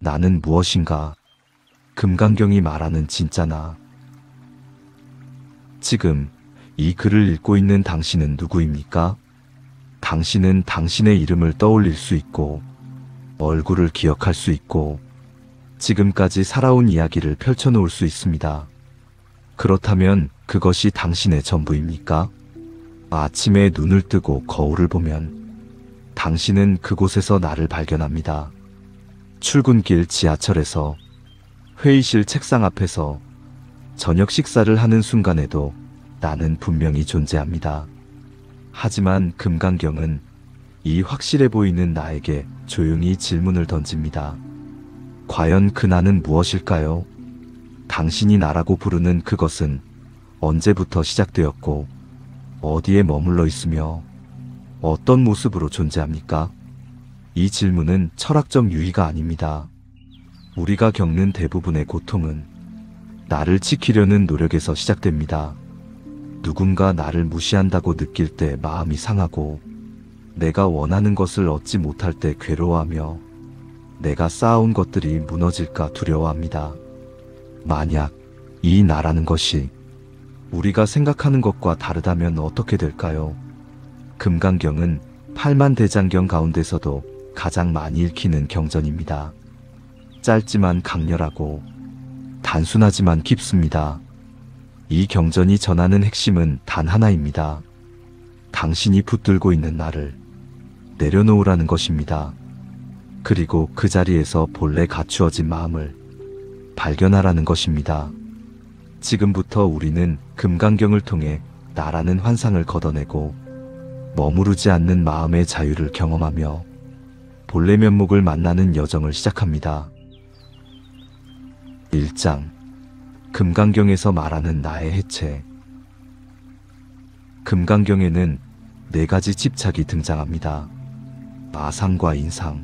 나는 무엇인가? 금강경이 말하는 진짜 나. 지금 이 글을 읽고 있는 당신은 누구입니까? 당신은 당신의 이름을 떠올릴 수 있고, 얼굴을 기억할 수 있고, 지금까지 살아온 이야기를 펼쳐놓을 수 있습니다. 그렇다면 그것이 당신의 전부입니까? 아침에 눈을 뜨고 거울을 보면 당신은 그곳에서 나를 발견합니다. 출근길 지하철에서, 회의실 책상 앞에서, 저녁 식사를 하는 순간에도 나는 분명히 존재합니다. 하지만 금강경은 이 확실해 보이는 나에게 조용히 질문을 던집니다. 과연 그 나는 무엇일까요? 당신이 나라고 부르는 그것은 언제부터 시작되었고, 어디에 머물러 있으며, 어떤 모습으로 존재합니까? 이 질문은 철학적 유의가 아닙니다. 우리가 겪는 대부분의 고통은 나를 지키려는 노력에서 시작됩니다. 누군가 나를 무시한다고 느낄 때 마음이 상하고, 내가 원하는 것을 얻지 못할 때 괴로워하며, 내가 쌓아온 것들이 무너질까 두려워합니다. 만약 이 나라는 것이 우리가 생각하는 것과 다르다면 어떻게 될까요? 금강경은 8만 대장경 가운데서도 가장 많이 읽히는 경전입니다. 짧지만 강렬하고 단순하지만 깊습니다. 이 경전이 전하는 핵심은 단 하나입니다. 당신이 붙들고 있는 나를 내려놓으라는 것입니다. 그리고 그 자리에서 본래 갖추어진 마음을 발견하라는 것입니다. 지금부터 우리는 금강경을 통해 나라는 환상을 걷어내고 머무르지 않는 마음의 자유를 경험하며 본래 면목을 만나는 여정을 시작합니다. 1장. 금강경에서 말하는 나의 해체. 금강경에는 4가지 집착이 등장합니다. 아상과 인상,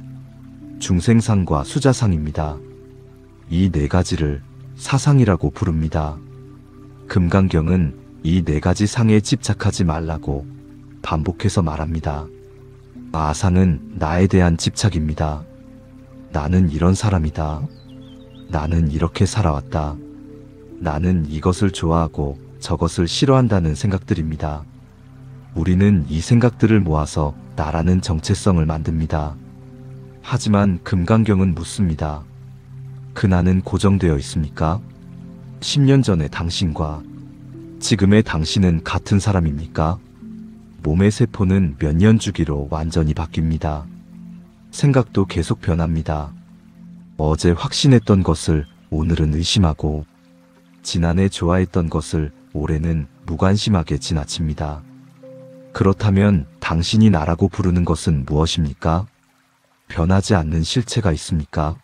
중생상과 수자상입니다. 이 4가지를 사상이라고 부릅니다. 금강경은 이 4가지 상에 집착하지 말라고 반복해서 말합니다. 아상은 나에 대한 집착입니다. 나는 이런 사람이다. 나는 이렇게 살아왔다. 나는 이것을 좋아하고 저것을 싫어한다는 생각들입니다. 우리는 이 생각들을 모아서 나라는 정체성을 만듭니다. 하지만 금강경은 묻습니다. 그 나는 고정되어 있습니까? 10년 전의 당신과 지금의 당신은 같은 사람입니까? 몸의 세포는 몇 년 주기로 완전히 바뀝니다. 생각도 계속 변합니다. 어제 확신했던 것을 오늘은 의심하고, 지난해 좋아했던 것을 올해는 무관심하게 지나칩니다. 그렇다면 당신이 나라고 부르는 것은 무엇입니까? 변하지 않는 실체가 있습니까?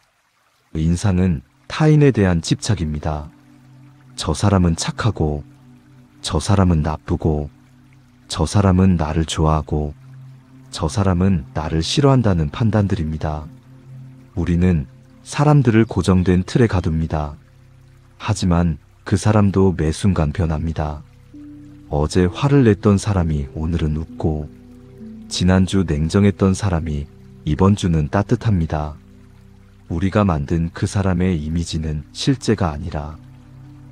인상은 타인에 대한 집착입니다. 저 사람은 착하고, 저 사람은 나쁘고, 저 사람은 나를 좋아하고, 저 사람은 나를 싫어한다는 판단들입니다. 우리는 사람들을 고정된 틀에 가둡니다. 하지만 그 사람도 매 순간 변합니다. 어제 화를 냈던 사람이 오늘은 웃고, 지난주 냉정했던 사람이 이번 주는 따뜻합니다. 우리가 만든 그 사람의 이미지는 실제가 아니라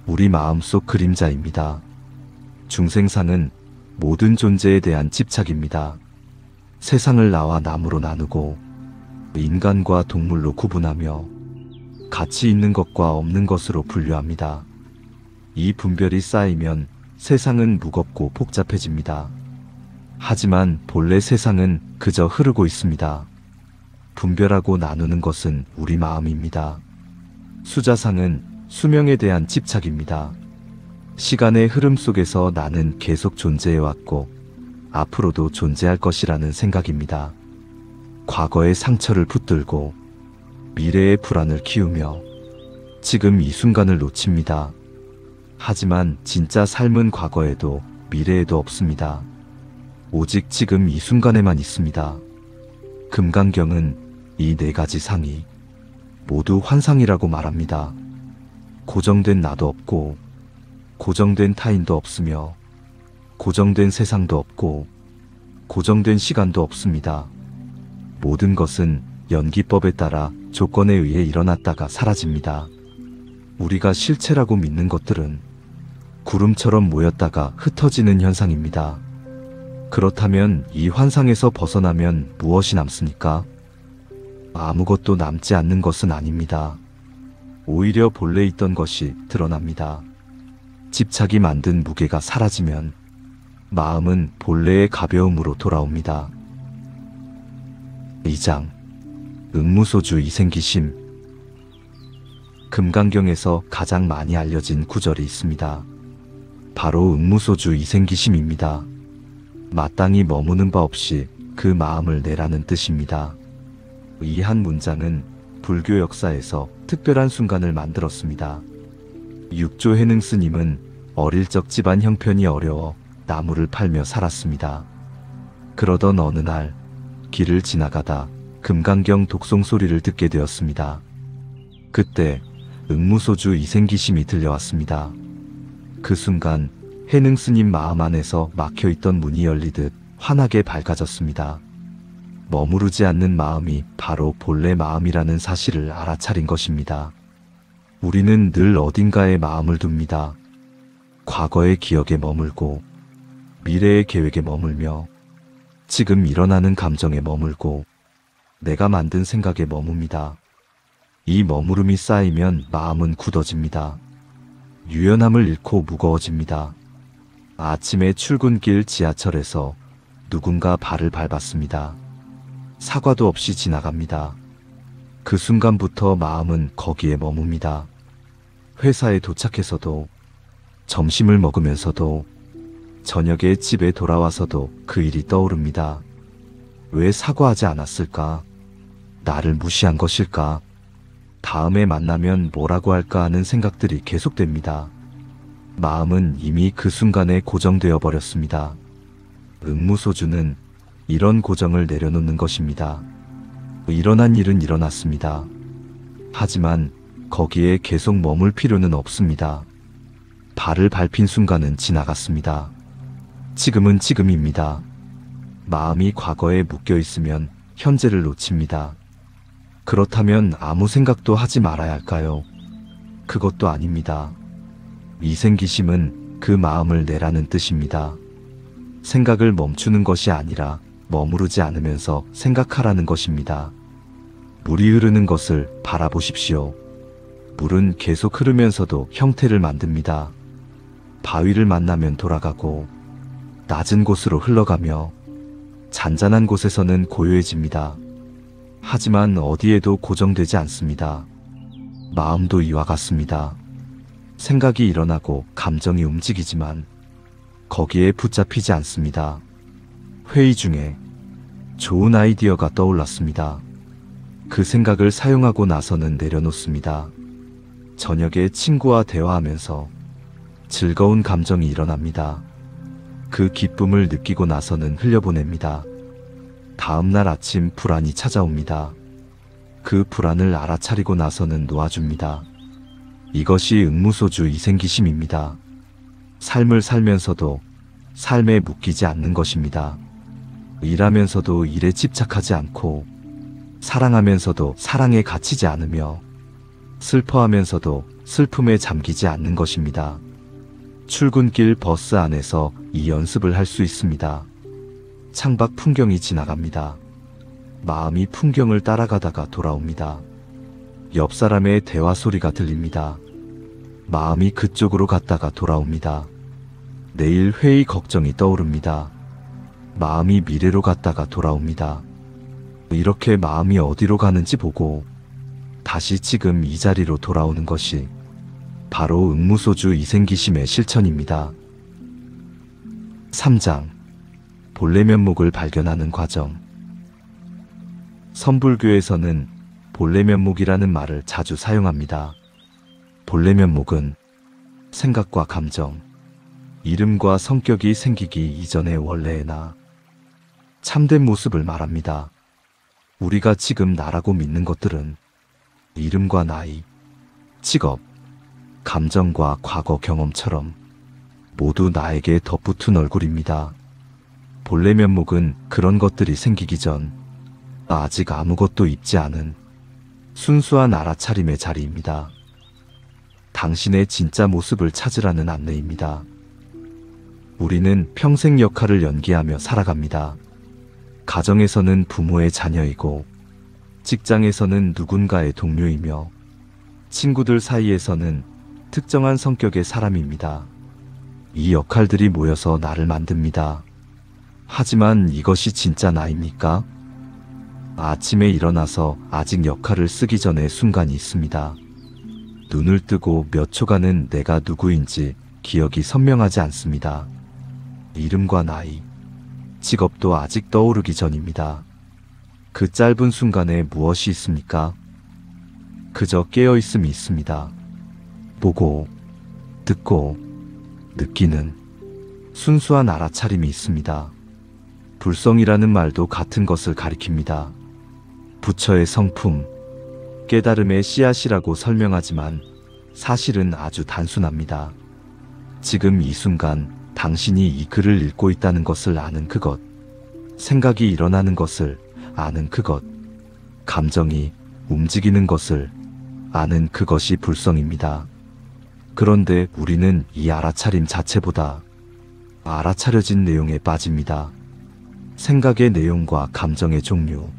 우리 마음속 그림자입니다. 중생상은 모든 존재에 대한 집착입니다. 세상을 나와 남으로 나누고, 인간과 동물로 구분하며 가치 있는 것과 없는 것으로 분류합니다. 이 분별이 쌓이면 세상은 무겁고 복잡해집니다. 하지만 본래 세상은 그저 흐르고 있습니다. 분별하고 나누는 것은 우리 마음입니다. 수자상은 수명에 대한 집착입니다. 시간의 흐름 속에서 나는 계속 존재해왔고 앞으로도 존재할 것이라는 생각입니다. 과거의 상처를 붙들고 미래의 불안을 키우며 지금 이 순간을 놓칩니다. 하지만 진짜 삶은 과거에도 미래에도 없습니다. 오직 지금 이 순간에만 있습니다. 금강경은 이 4가지 상이 모두 환상이라고 말합니다. 고정된 나도 없고, 고정된 타인도 없으며, 고정된 세상도 없고, 고정된 시간도 없습니다. 모든 것은 연기법에 따라 조건에 의해 일어났다가 사라집니다. 우리가 실체라고 믿는 것들은 구름처럼 모였다가 흩어지는 현상입니다. 그렇다면 이 환상에서 벗어나면 무엇이 남습니까? 아무것도 남지 않는 것은 아닙니다. 오히려 본래 있던 것이 드러납니다. 집착이 만든 무게가 사라지면 마음은 본래의 가벼움으로 돌아옵니다. 2장 응무소주 이생기심. 금강경에서 가장 많이 알려진 구절이 있습니다. 바로 응무소주 이생기심입니다. 마땅히 머무는 바 없이 그 마음을 내라는 뜻입니다. 이 한 문장은 불교 역사에서 특별한 순간을 만들었습니다. 육조 해능 스님은 어릴 적 집안 형편이 어려워 나무를 팔며 살았습니다. 그러던 어느 날 길을 지나가다 금강경 독송 소리를 듣게 되었습니다. 그때 응무소주 이생기심이 들려왔습니다. 그 순간 해능 스님 마음 안에서 막혀있던 문이 열리듯 환하게 밝아졌습니다. 머무르지 않는 마음이 바로 본래 마음이라는 사실을 알아차린 것입니다. 우리는 늘 어딘가에 마음을 둡니다. 과거의 기억에 머물고 미래의 계획에 머물며 지금 일어나는 감정에 머물고 내가 만든 생각에 머뭅니다. 이 머무름이 쌓이면 마음은 굳어집니다. 유연함을 잃고 무거워집니다. 아침에 출근길 지하철에서 누군가 발을 밟았습니다. 사과도 없이 지나갑니다. 그 순간부터 마음은 거기에 머뭅니다. 회사에 도착해서도, 점심을 먹으면서도, 저녁에 집에 돌아와서도 그 일이 떠오릅니다. 왜 사과하지 않았을까? 나를 무시한 것일까? 다음에 만나면 뭐라고 할까 하는 생각들이 계속됩니다. 마음은 이미 그 순간에 고정되어 버렸습니다. 응무소주는 이런 고정을 내려놓는 것입니다. 일어난 일은 일어났습니다. 하지만 거기에 계속 머물 필요는 없습니다. 발을 밟힌 순간은 지나갔습니다. 지금은 지금입니다. 마음이 과거에 묶여 있으면 현재를 놓칩니다. 그렇다면 아무 생각도 하지 말아야 할까요? 그것도 아닙니다. 이생기심은 그 마음을 내라는 뜻입니다. 생각을 멈추는 것이 아니라 머무르지 않으면서 생각하라는 것입니다. 물이 흐르는 것을 바라보십시오. 물은 계속 흐르면서도 형태를 만듭니다. 바위를 만나면 돌아가고 낮은 곳으로 흘러가며 잔잔한 곳에서는 고요해집니다. 하지만 어디에도 고정되지 않습니다. 마음도 이와 같습니다. 생각이 일어나고 감정이 움직이지만 거기에 붙잡히지 않습니다. 회의 중에 좋은 아이디어가 떠올랐습니다. 그 생각을 사용하고 나서는 내려놓습니다. 저녁에 친구와 대화하면서 즐거운 감정이 일어납니다. 그 기쁨을 느끼고 나서는 흘려보냅니다. 다음날 아침 불안이 찾아옵니다. 그 불안을 알아차리고 나서는 놓아줍니다. 이것이 응무소주 이생기심입니다. 삶을 살면서도 삶에 묶이지 않는 것입니다. 일하면서도 일에 집착하지 않고 사랑하면서도 사랑에 갇히지 않으며 슬퍼하면서도 슬픔에 잠기지 않는 것입니다. 출근길 버스 안에서 이 연습을 할 수 있습니다. 창밖 풍경이 지나갑니다. 마음이 풍경을 따라가다가 돌아옵니다. 옆 사람의 대화 소리가 들립니다. 마음이 그쪽으로 갔다가 돌아옵니다. 내일 회의 걱정이 떠오릅니다. 마음이 미래로 갔다가 돌아옵니다. 이렇게 마음이 어디로 가는지 보고 다시 지금 이 자리로 돌아오는 것이 바로 응무소주 이생기심의 실천입니다. 3장 본래 면목을 발견하는 과정. 선불교에서는 본래 면목이라는 말을 자주 사용합니다. 본래 면목은 생각과 감정, 이름과 성격이 생기기 이전의 원래의 나, 참된 모습을 말합니다. 우리가 지금 나라고 믿는 것들은 이름과 나이, 직업, 감정과 과거 경험처럼 모두 나에게 덧붙은 얼굴입니다. 본래 면목은 그런 것들이 생기기 전 아직 아무것도 입지 않은 순수한 알아차림의 자리입니다. 당신의 진짜 모습을 찾으라는 안내입니다. 우리는 평생 역할을 연기하며 살아갑니다. 가정에서는 부모의 자녀이고, 직장에서는 누군가의 동료이며, 친구들 사이에서는 특정한 성격의 사람입니다. 이 역할들이 모여서 나를 만듭니다. 하지만 이것이 진짜 나입니까? 아침에 일어나서 아직 역할을 쓰기 전에 순간이 있습니다. 눈을 뜨고 몇 초간은 내가 누구인지 기억이 선명하지 않습니다. 이름과 나이, 직업도 아직 떠오르기 전입니다. 그 짧은 순간에 무엇이 있습니까? 그저 깨어있음이 있습니다. 보고, 듣고, 느끼는 순수한 알아차림이 있습니다. 불성이라는 말도 같은 것을 가리킵니다. 부처의 성품, 깨달음의 씨앗이라고 설명하지만 사실은 아주 단순합니다. 지금 이 순간 당신이 이 글을 읽고 있다는 것을 아는 그것, 생각이 일어나는 것을 아는 그것, 감정이 움직이는 것을 아는 그것이 불성입니다. 그런데 우리는 이 알아차림 자체보다 알아차려진 내용에 빠집니다. 생각의 내용과 감정의 종류,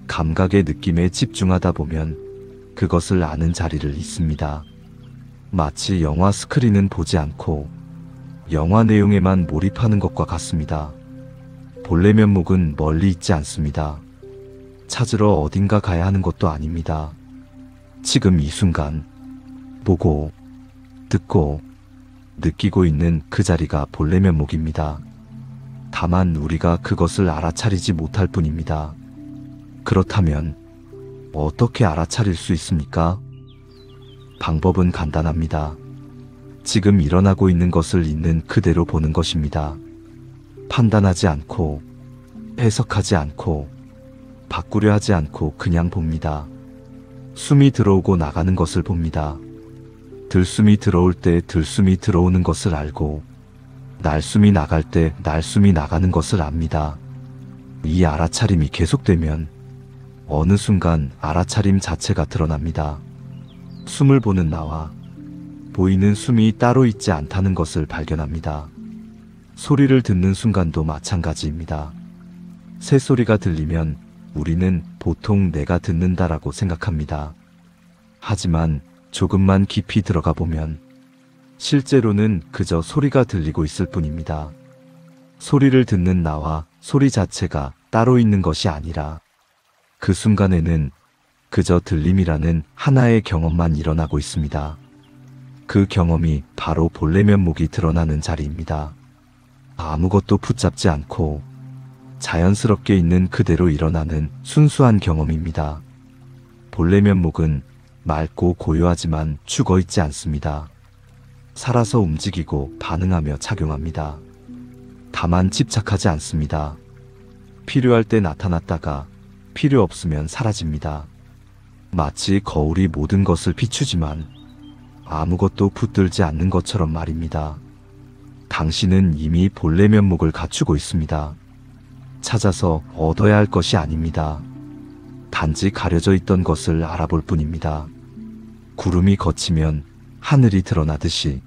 감각의 느낌에 집중하다 보면 그것을 아는 자리를 잇습니다. 마치 영화 스크린은 보지 않고 영화 내용에만 몰입하는 것과 같습니다. 본래 면목은 멀리 있지 않습니다. 찾으러 어딘가 가야 하는 것도 아닙니다. 지금 이 순간 보고, 듣고, 느끼고 있는 그 자리가 본래 면목입니다. 다만 우리가 그것을 알아차리지 못할 뿐입니다. 그렇다면 어떻게 알아차릴 수 있습니까? 방법은 간단합니다. 지금 일어나고 있는 것을 있는 그대로 보는 것입니다. 판단하지 않고, 해석하지 않고, 바꾸려 하지 않고 그냥 봅니다. 숨이 들어오고 나가는 것을 봅니다. 들숨이 들어올 때 들숨이 들어오는 것을 알고, 날숨이 나갈 때 날숨이 나가는 것을 압니다. 이 알아차림이 계속되면 어느 순간 알아차림 자체가 드러납니다. 숨을 보는 나와 보이는 숨이 따로 있지 않다는 것을 발견합니다. 소리를 듣는 순간도 마찬가지입니다. 새소리가 들리면 우리는 보통 내가 듣는다라고 생각합니다. 하지만 조금만 깊이 들어가 보면 실제로는 그저 소리가 들리고 있을 뿐입니다. 소리를 듣는 나와 소리 자체가 따로 있는 것이 아니라 그 순간에는 그저 들림이라는 하나의 경험만 일어나고 있습니다. 그 경험이 바로 본래 면목이 드러나는 자리입니다. 아무것도 붙잡지 않고 자연스럽게 있는 그대로 일어나는 순수한 경험입니다. 본래 면목은 맑고 고요하지만 죽어있지 않습니다. 살아서 움직이고 반응하며 작용합니다. 다만 집착하지 않습니다. 필요할 때 나타났다가 필요 없으면 사라집니다. 마치 거울이 모든 것을 비추지만 아무것도 붙들지 않는 것처럼 말입니다. 당신은 이미 본래 면목을 갖추고 있습니다. 찾아서 얻어야 할 것이 아닙니다. 단지 가려져 있던 것을 알아볼 뿐입니다. 구름이 걷히면 하늘이 드러나듯이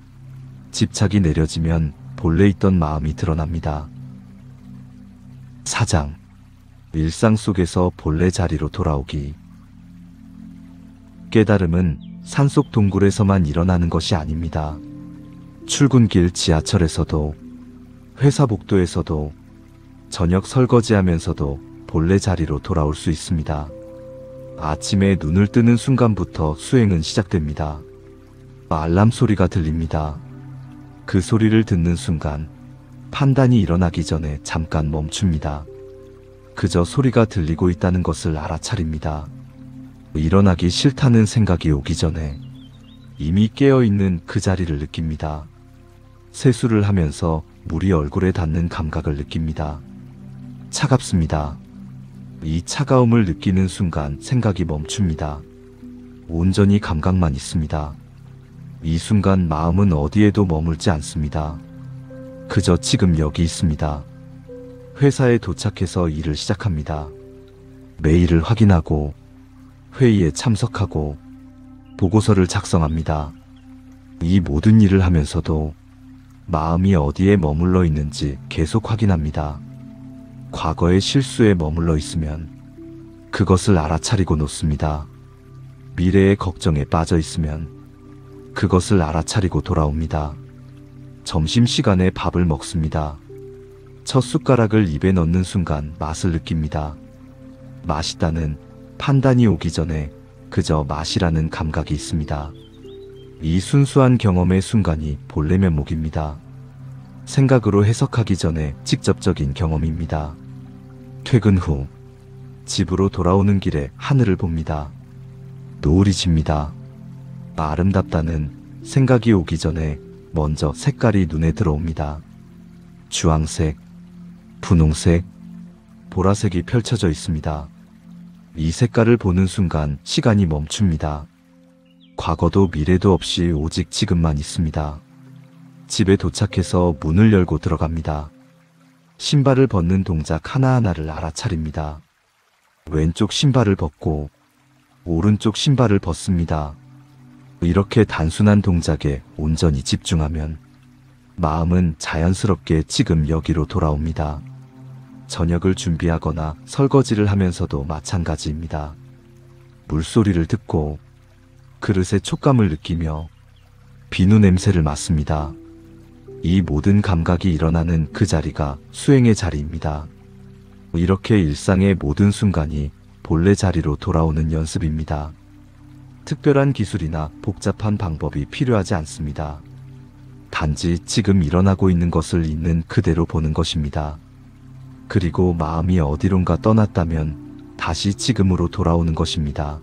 집착이 내려지면 본래 있던 마음이 드러납니다. 4장. 일상 속에서 본래 자리로 돌아오기. 깨달음은 산속 동굴에서만 일어나는 것이 아닙니다. 출근길 지하철에서도, 회사 복도에서도, 저녁 설거지하면서도 본래 자리로 돌아올 수 있습니다. 아침에 눈을 뜨는 순간부터 수행은 시작됩니다. 알람 소리가 들립니다. 그 소리를 듣는 순간 판단이 일어나기 전에 잠깐 멈춥니다. 그저 소리가 들리고 있다는 것을 알아차립니다. 일어나기 싫다는 생각이 오기 전에 이미 깨어있는 그 자리를 느낍니다. 세수를 하면서 물이 얼굴에 닿는 감각을 느낍니다. 차갑습니다. 이 차가움을 느끼는 순간 생각이 멈춥니다. 온전히 감각만 있습니다. 이 순간 마음은 어디에도 머물지 않습니다. 그저 지금 여기 있습니다. 회사에 도착해서 일을 시작합니다. 메일을 확인하고 회의에 참석하고 보고서를 작성합니다. 이 모든 일을 하면서도 마음이 어디에 머물러 있는지 계속 확인합니다. 과거의 실수에 머물러 있으면 그것을 알아차리고 놓습니다. 미래의 걱정에 빠져 있으면 그것을 알아차리고 돌아옵니다. 점심시간에 밥을 먹습니다. 첫 숟가락을 입에 넣는 순간 맛을 느낍니다. 맛있다는 판단이 오기 전에 그저 맛이라는 감각이 있습니다. 이 순수한 경험의 순간이 본래 면목입니다. 생각으로 해석하기 전에 직접적인 경험입니다. 퇴근 후 집으로 돌아오는 길에 하늘을 봅니다. 노을이 집니다. 아름답다는 생각이 오기 전에 먼저 색깔이 눈에 들어옵니다. 주황색, 분홍색, 보라색이 펼쳐져 있습니다. 이 색깔을 보는 순간 시간이 멈춥니다. 과거도 미래도 없이 오직 지금만 있습니다. 집에 도착해서 문을 열고 들어갑니다. 신발을 벗는 동작 하나하나를 알아차립니다. 왼쪽 신발을 벗고 오른쪽 신발을 벗습니다. 이렇게 단순한 동작에 온전히 집중하면 마음은 자연스럽게 지금 여기로 돌아옵니다. 저녁을 준비하거나 설거지를 하면서도 마찬가지입니다. 물소리를 듣고 그릇의 촉감을 느끼며 비누 냄새를 맡습니다. 이 모든 감각이 일어나는 그 자리가 수행의 자리입니다. 이렇게 일상의 모든 순간이 본래 자리로 돌아오는 연습입니다. 특별한 기술이나 복잡한 방법이 필요하지 않습니다. 단지 지금 일어나고 있는 것을 있는 그대로 보는 것입니다. 그리고 마음이 어디론가 떠났다면 다시 지금으로 돌아오는 것입니다.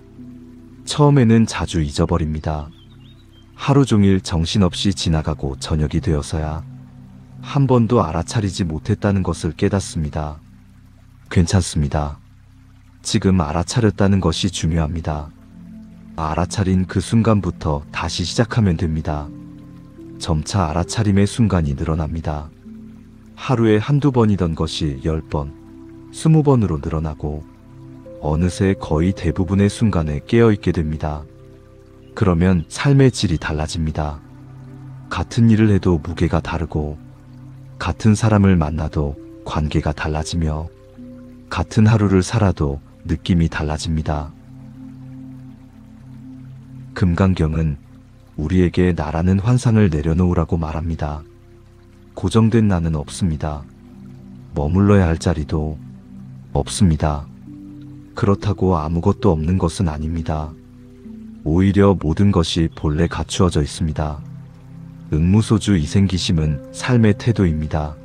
처음에는 자주 잊어버립니다. 하루 종일 정신없이 지나가고 저녁이 되어서야 한 번도 알아차리지 못했다는 것을 깨닫습니다. 괜찮습니다. 지금 알아차렸다는 것이 중요합니다. 알아차린 그 순간부터 다시 시작하면 됩니다. 점차 알아차림의 순간이 늘어납니다. 하루에 한두 번이던 것이 10번, 20번으로 늘어나고 어느새 거의 대부분의 순간에 깨어있게 됩니다. 그러면 삶의 질이 달라집니다. 같은 일을 해도 무게가 다르고 같은 사람을 만나도 관계가 달라지며 같은 하루를 살아도 느낌이 달라집니다. 금강경은 우리에게 나라는 환상을 내려놓으라고 말합니다. 고정된 나는 없습니다. 머물러야 할 자리도 없습니다. 그렇다고 아무것도 없는 것은 아닙니다. 오히려 모든 것이 본래 갖추어져 있습니다. 응무소주 이생기심은 삶의 태도입니다.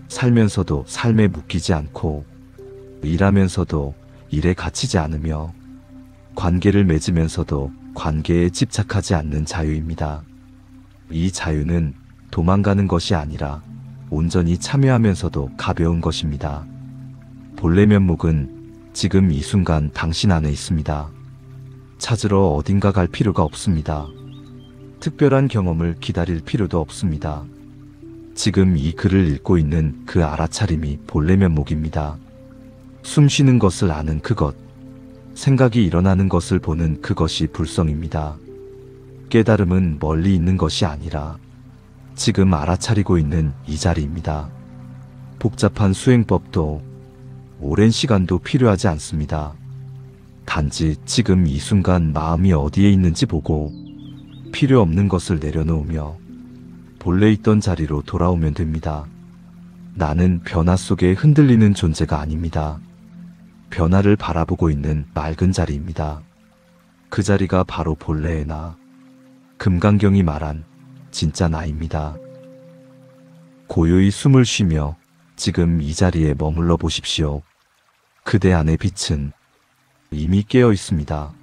살면서도 삶에 묶이지 않고 일하면서도 일에 갇히지 않으며 관계를 맺으면서도 관계에 집착하지 않는 자유입니다. 이 자유는 도망가는 것이 아니라 온전히 참여하면서도 가벼운 것입니다. 본래 면목은 지금 이 순간 당신 안에 있습니다. 찾으러 어딘가 갈 필요가 없습니다. 특별한 경험을 기다릴 필요도 없습니다. 지금 이 글을 읽고 있는 그 알아차림이 본래 면목입니다. 숨 쉬는 것을 아는 그것, 생각이 일어나는 것을 보는 그것이 불성입니다. 깨달음은 멀리 있는 것이 아니라 지금 알아차리고 있는 이 자리입니다. 복잡한 수행법도 오랜 시간도 필요하지 않습니다. 단지 지금 이 순간 마음이 어디에 있는지 보고 필요 없는 것을 내려놓으며 본래 있던 자리로 돌아오면 됩니다. 나는 변화 속에 흔들리는 존재가 아닙니다. 변화를 바라보고 있는 맑은 자리입니다. 그 자리가 바로 본래의 나, 금강경이 말한 진짜 나입니다. 고요히 숨을 쉬며 지금 이 자리에 머물러 보십시오. 그대 안의 빛은 이미 깨어 있습니다.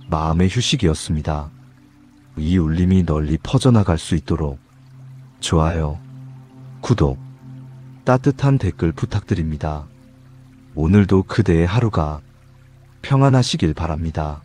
마음의 휴식이었습니다. 이 울림이 널리 퍼져나갈 수 있도록 좋아요, 구독, 따뜻한 댓글 부탁드립니다. 오늘도 그대의 하루가 평안하시길 바랍니다.